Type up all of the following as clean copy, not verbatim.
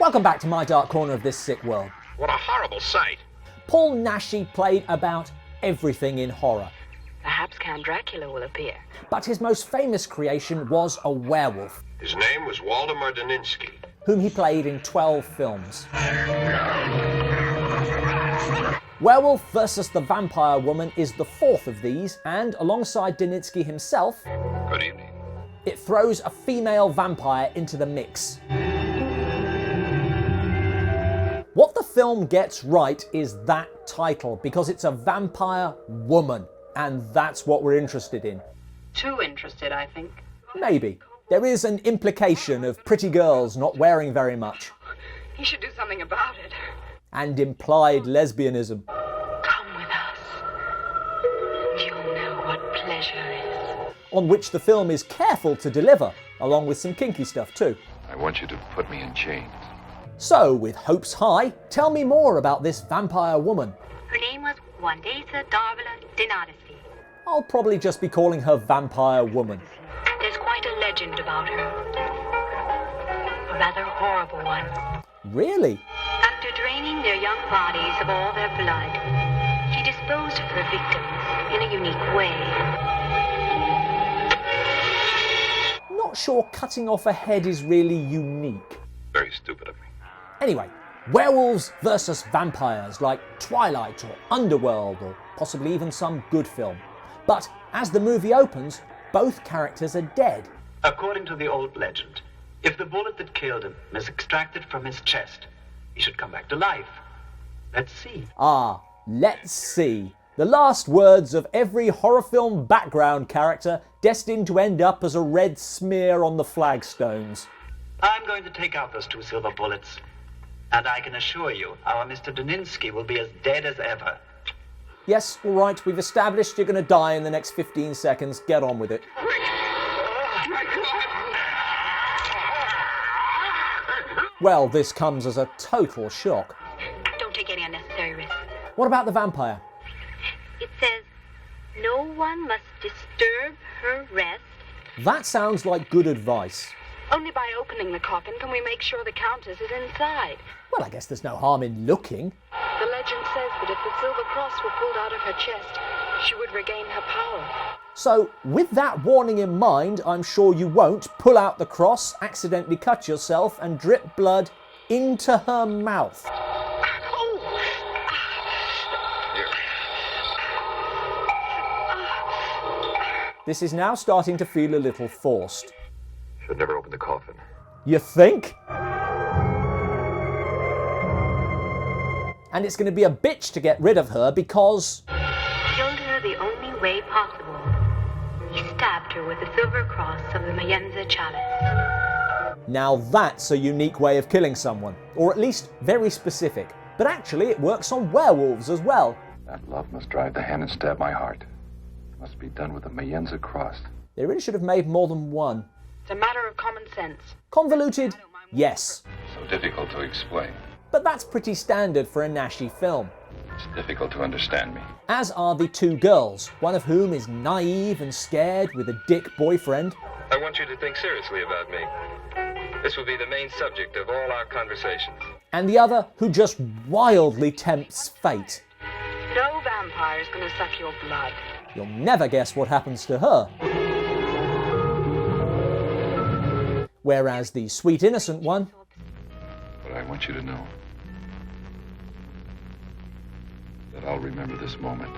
Welcome back to my dark corner of this sick world. What a horrible sight. Paul Naschy played about everything in horror. Perhaps Count Dracula will appear. But his most famous creation was a werewolf, His name was Waldemar Daninsky. whom he played in 12 films. Werewolf vs. the Vampire Woman is the fourth of these, and alongside Daninsky himself, Good evening. it throws a female vampire into the mix. What the film gets right is that title, because it's a vampire woman, and that's what we're interested in. Too interested, I think. Maybe. There is an implication of pretty girls not wearing very much, He should do something about it. and implied lesbianism. Come with us, and you'll know what pleasure is. On which the film is careful to deliver, along with some kinky stuff too. I want you to put me in chains. So, with hopes high, tell me more about this vampire woman. Her name was Wandessa Daninsky. I'll probably just be calling her Vampire Woman. There's quite a legend about her. A rather horrible one. Really? After draining their young bodies of all their blood, she disposed of her victims in a unique way. Not sure cutting off a head is really unique. Very stupid of me. Anyway, werewolves versus vampires like Twilight or Underworld or possibly even some good film. But as the movie opens, both characters are dead. According to the old legend, if the bullet that killed him is extracted from his chest, he should come back to life. Let's see. Ah, let's see. The last words of every horror film background character destined to end up as a red smear on the flagstones. I'm going to take out those 2 silver bullets. And I can assure you, our Mr. Daninsky will be as dead as ever. Yes, all right, we've established you're going to die in the next 15 seconds. Get on with it. Well, this comes as a total shock. Don't take any unnecessary risks. What about the vampire? It says, no one must disturb her rest. That sounds like good advice. Only by opening the coffin can we make sure the Countess is inside. Well, I guess there's no harm in looking. The legend says that if the silver cross were pulled out of her chest, she would regain her power. So, with that warning in mind, I'm sure you won't pull out the cross, accidentally cut yourself, and drip blood into her mouth. This is now starting to feel a little forced. Should never open the coffin. You think? And it's going to be a bitch to get rid of her because... Killed her the only way possible. He stabbed her with the silver cross of the Mayenza chalice. Now that's a unique way of killing someone, or at least very specific. But actually it works on werewolves as well. That love must drive the hand and stab my heart. It must be done with the Mayenza cross. They really should have made more than one. It's a matter of common sense. Convoluted? Yes. So difficult to explain. But that's pretty standard for a Naschy film. It's difficult to understand me. As are the 2 girls, one of whom is naive and scared with a dick boyfriend. I want you to think seriously about me. This will be the main subject of all our conversations. And the other who just wildly tempts fate. No vampire is going to suck your blood. You'll never guess what happens to her. Whereas the sweet innocent one... But I want you to know that I'll remember this moment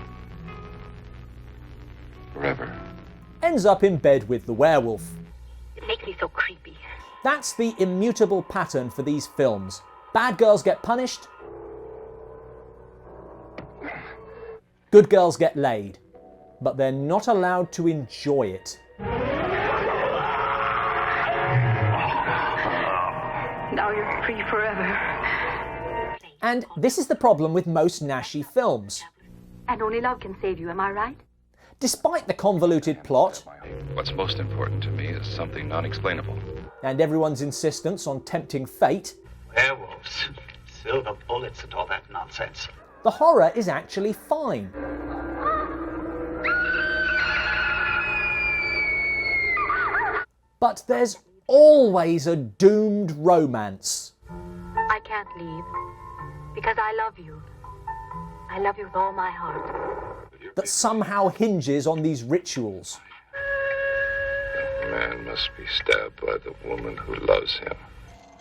forever. ends up in bed with the werewolf. It makes me so creepy. That's the immutable pattern for these films. Bad girls get punished. Good girls get laid. But they're not allowed to enjoy it. Now you're free forever. And this is the problem with most Naschy films. And only love can save you, am I right? Despite the convoluted plot, What's most important to me is something non-explainable. and everyone's insistence on tempting fate, Werewolves, silver bullets and all that nonsense. the horror is actually fine. But there's always a doomed romance. can't leave. Because I love you. I love you with all my heart. that somehow hinges on these rituals. The man must be stabbed by the woman who loves him.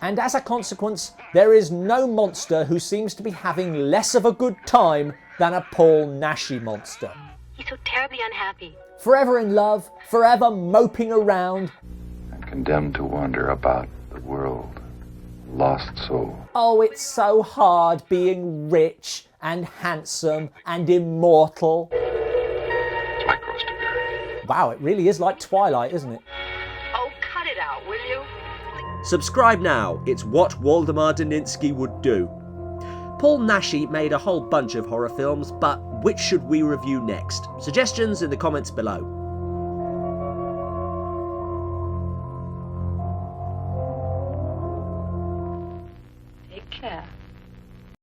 And as a consequence, there is no monster who seems to be having less of a good time than a Paul Naschy monster. He's so terribly unhappy. Forever in love, forever moping around. And condemned to wander about the world, lost soul. Oh, it's so hard being rich and handsome and immortal. It's my cross to bear. Wow, it really is like Twilight, isn't it? Oh, cut it out, will you? Subscribe now, it's what Waldemar Daninsky would do. Paul Naschy made a whole bunch of horror films, but which should we review next? Suggestions in the comments below. Take care.